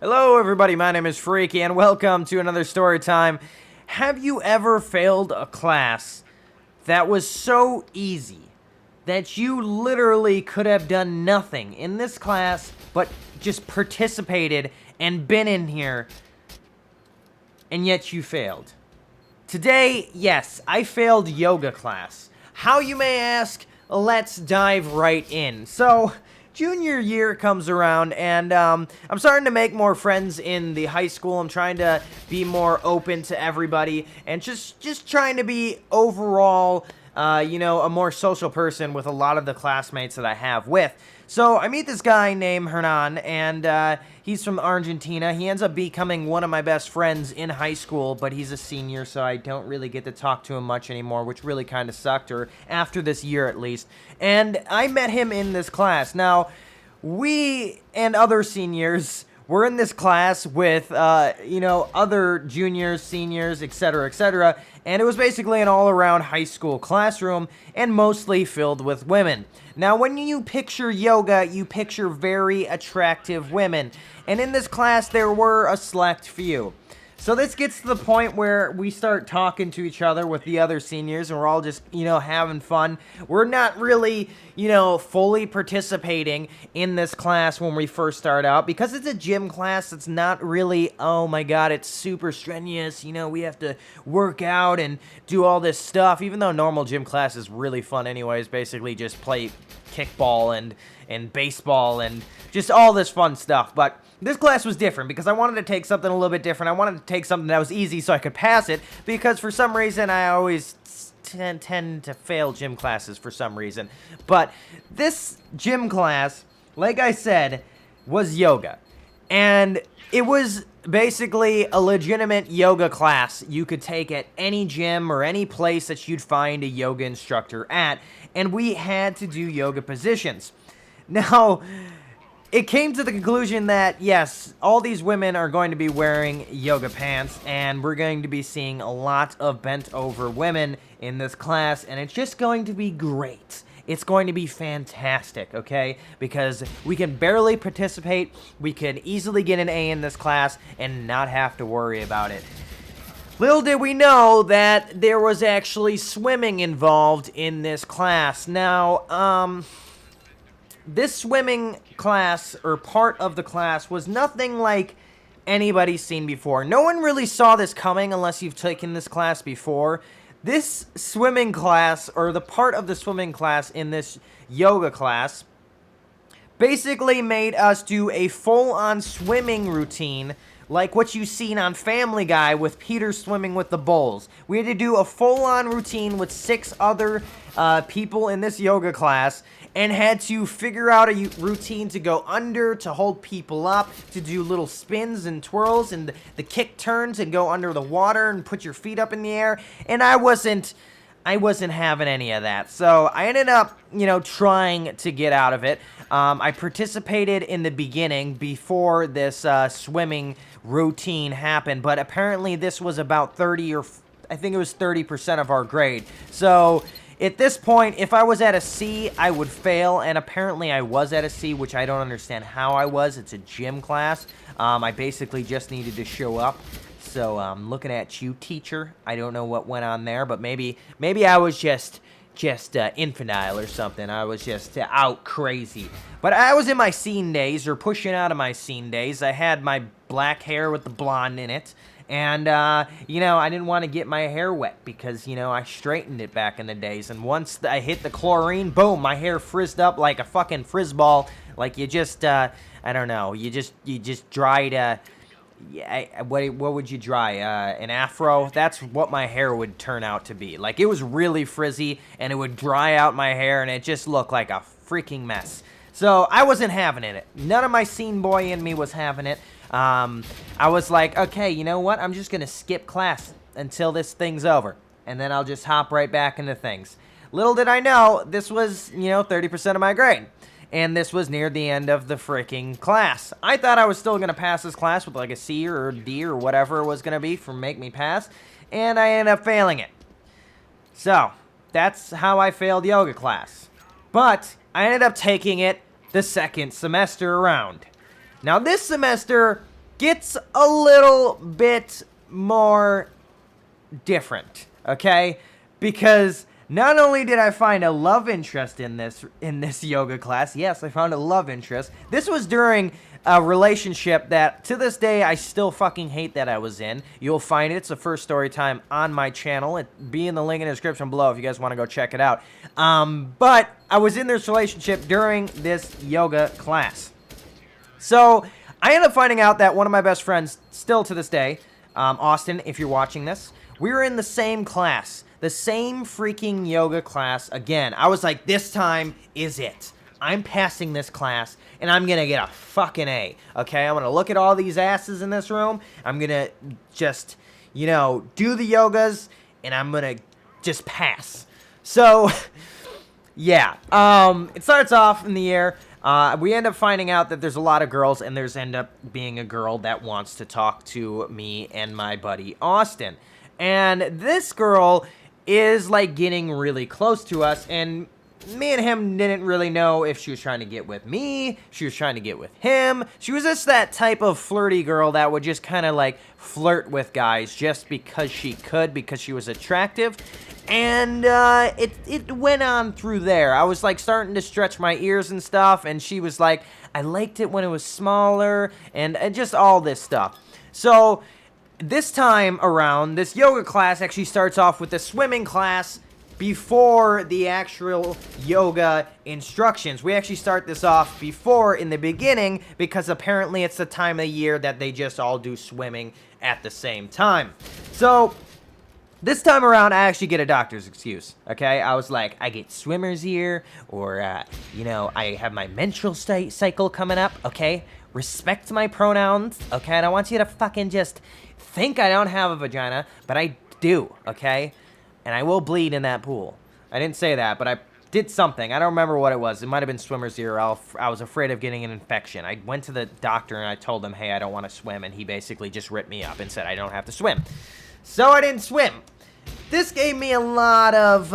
Hello everybody, my name is Freaky and welcome to another story time. Have you ever failed a class that was so easy that you literally could have done nothing in this class but just participated and been in here and yet you failed? Today, yes, I failed yoga class. How, you may ask? Let's dive right in. So, junior year comes around, and I'm starting to make more friends in the high school. I'm trying to be more open to everybody, and just trying to be overall, a more social person with a lot of the classmates that I have with. So I meet this guy named Hernan, and he's from Argentina. He ends up becoming one of my best friends in high school, but he's a senior, so I don't really get to talk to him much anymore, which really kind of sucked, or after this year at least. And I met him in this class. Now, we and other seniors were in this class with, other juniors, seniors, etc., and it was basically an all-around high school classroom, and mostly filled with women. Now, when you picture yoga, you picture very attractive women, and in this class, there were a select few. So this gets to the point where we start talking to each other with the other seniors, and we're all just, having fun. We're not really, fully participating in this class when we first start out, because it's a gym class. It's not really, oh my god, it's super strenuous. We have to work out and do all this stuff, even though normal gym class is really fun anyways. Basically just play kickball and baseball and just all this fun stuff. But this class was different because I wanted to take something a little bit different. I wanted to take something that was easy so I could pass it, because for some reason I always tend to fail gym classes for some reason. But this gym class, like I said, was yoga. And it was basically a legitimate yoga class you could take at any gym or any place that you'd find a yoga instructor at. And we had to do yoga positions. Now, it came to the conclusion that, yes, all these women are going to be wearing yoga pants, and we're going to be seeing a lot of bent-over women in this class, and it's just going to be great. It's going to be fantastic, okay? Because we can barely participate, we could easily get an A in this class, and not have to worry about it. Little did we know that there was actually swimming involved in this class. Now, this swimming class, or part of the class, was nothing like anybody's seen before. No one really saw this coming unless you've taken this class before. This swimming class, or the part of the swimming class in this yoga class, basically made us do a full-on swimming routine like what you've seen on Family Guy with Peter swimming with the bulls. We had to do a full-on routine with 6 other people in this yoga class, and had to figure out a routine to go under, to hold people up, to do little spins and twirls and the kick turns and go under the water and put your feet up in the air. And I wasn't having any of that. So I ended up, trying to get out of it. I participated in the beginning before this swimming routine happened, but apparently this was about 30% of our grade. So at this point, if I was at a C, I would fail, and apparently I was at a C, which I don't understand how I was. It's a gym class. I basically just needed to show up. So, looking at you, teacher. I don't know what went on there, but maybe I was just infantile or something. I was just out crazy. But I was in my scene days, or pushing out of my scene days. I had my black hair with the blonde in it. And, I didn't want to get my hair wet because, I straightened it back in the days. And once I hit the chlorine, boom, my hair frizzed up like a fucking frizzball. Like you just, I don't know, you just dried, what would you dry? An afro? That's what my hair would turn out to be. Like, it was really frizzy, and it would dry out my hair, and it just looked like a freaking mess. So, I wasn't having it. None of my scene boy in me was having it. I was like, okay, you know what? I'm just going to skip class until this thing's over. And then I'll just hop right back into things. Little did I know, this was, 30% of my grade. And this was near the end of the freaking class. I thought I was still going to pass this class with like a C or a D or whatever it was going to be for make me pass. And I ended up failing it. So, that's how I failed yoga class. But I ended up taking it the second semester around. Now, this semester, gets a little bit more different, okay? Because not only did I find a love interest in this yoga class, yes, I found a love interest. This was during a relationship that, to this day, I still fucking hate that I was in. You'll find it. It's the first story time on my channel. It'll be in the link in the description below if you guys want to go check it out. But I was in this relationship during this yoga class. So I ended up finding out that one of my best friends, still to this day, Austin, if you're watching this, we were in the same class. The same freaking yoga class again. I was like, this time is it. I'm passing this class, and I'm going to get a fucking A, okay? I'm going to look at all these asses in this room. I'm going to just, you know, do the yogas, and I'm going to just pass. So, yeah. It starts off in the air. We end up finding out that there's a lot of girls, and there's end up being a girl that wants to talk to me and my buddy Austin. And this girl is, like, getting really close to us, and me and him didn't really know if she was trying to get with me, she was trying to get with him. She was just that type of flirty girl that would just kind of, like, flirt with guys just because she could, because she was attractive. And it went on through there. I was, like, starting to stretch my ears and stuff, and she was like, I liked it when it was smaller, and just all this stuff. So this time around, this yoga class actually starts off with a swimming class before the actual yoga instructions. We actually start this off before in the beginning because apparently it's the time of the year that they just all do swimming at the same time. So this time around, I actually get a doctor's excuse, okay? I was like, I get swimmer's ear, or, you know, I have my menstrual cycle coming up, okay? Respect my pronouns, okay? I don't want you to fucking just think I don't have a vagina, but I do, okay? And I will bleed in that pool. I didn't say that, but I did something. I don't remember what it was. It might have been swimmer's ear. I was afraid of getting an infection. I went to the doctor and I told him, hey, I don't want to swim. And he basically just ripped me up and said I don't have to swim. So I didn't swim. This gave me a lot of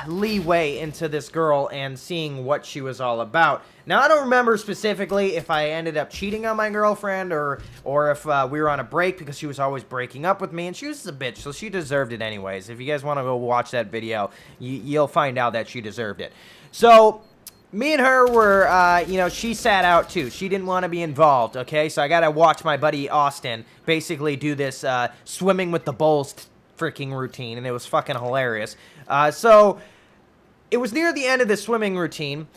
leeway into this girl and seeing what she was all about. Now, I don't remember specifically if I ended up cheating on my girlfriend or if we were on a break because she was always breaking up with me. And she was a bitch, so she deserved it anyways. If you guys want to go watch that video, you'll find out that she deserved it. So me and her were, you know, she sat out too. She didn't want to be involved, okay? So I got to watch my buddy Austin basically do this swimming with the bulls freaking routine, and it was fucking hilarious. So it was near the end of the swimming routine,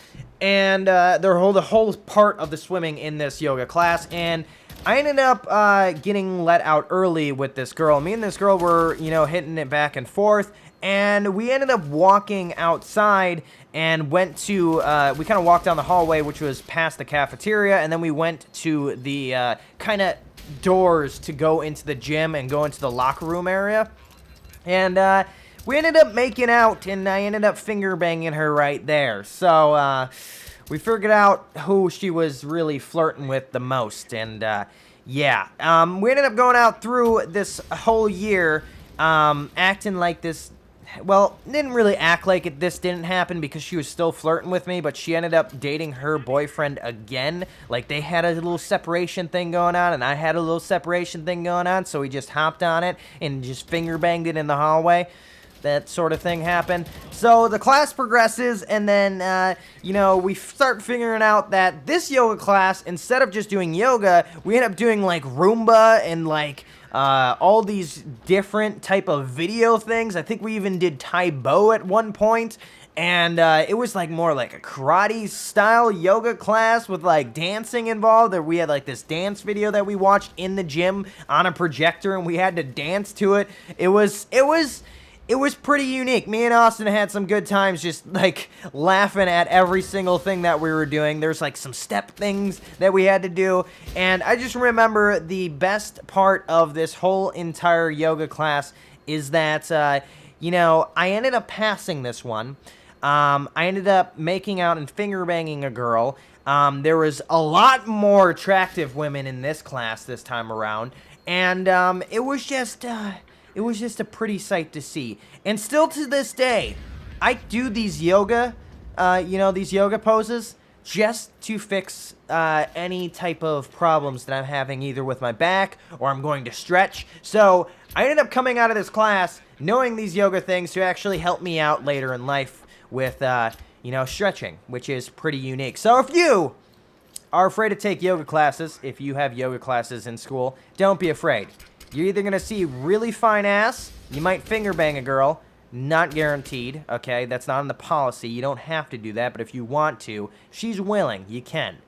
and the whole part of the swimming in this yoga class, and I ended up getting let out early with this girl. Me and this girl were, you know, hitting it back and forth, and we ended up walking outside and went to, we kind of walked down the hallway, which was past the cafeteria, and then we went to the kind of doors to go into the gym and go into the locker room area. And we ended up making out, and I ended up finger banging her right there. So we figured out who she was really flirting with the most. And yeah, we ended up going out through this whole year acting like this. Well, didn't really act like this didn't happen because she was still flirting with me, but she ended up dating her boyfriend again. Like, they had a little separation thing going on, and I had a little separation thing going on, so we just hopped on it and just finger banged it in the hallway. That sort of thing happened. So the class progresses, and then, you know, we start figuring out that this yoga class, instead of just doing yoga, we end up doing, like, Roomba and, like, all these different type of video things. I think we even did Tai Bo at one point, and it was like more like a karate style yoga class with like dancing involved. Or we had like this dance video that we watched in the gym on a projector, and we had to dance to it. It was pretty unique. Me and Austin had some good times just, like, laughing at every single thing that we were doing. There's, like, some step things that we had to do. And I just remember the best part of this whole entire yoga class is that, you know, I ended up passing this one. I ended up making out and finger banging a girl. There was a lot more attractive women in this class this time around. And it was just a pretty sight to see. And still to this day, I do these yoga, you know, these yoga poses. just to fix any type of problems that I'm having either with my back or I'm going to stretch. So I ended up coming out of this class knowing these yoga things to actually help me out later in life with, you know, stretching, which is pretty unique. So if you are afraid to take yoga classes, if you have yoga classes in school, don't be afraid. You're either going to see really fine ass, you might finger bang a girl, not guaranteed, okay? That's not in the policy. You don't have to do that, but if you want to, if she's willing, you can.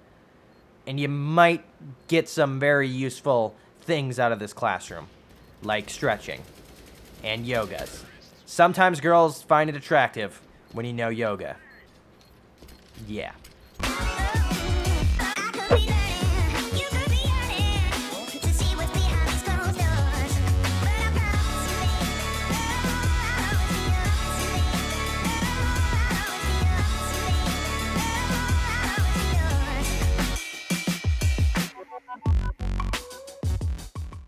And you might get some very useful things out of this classroom, like stretching and yogas. Sometimes girls find it attractive when you know yoga. Yeah.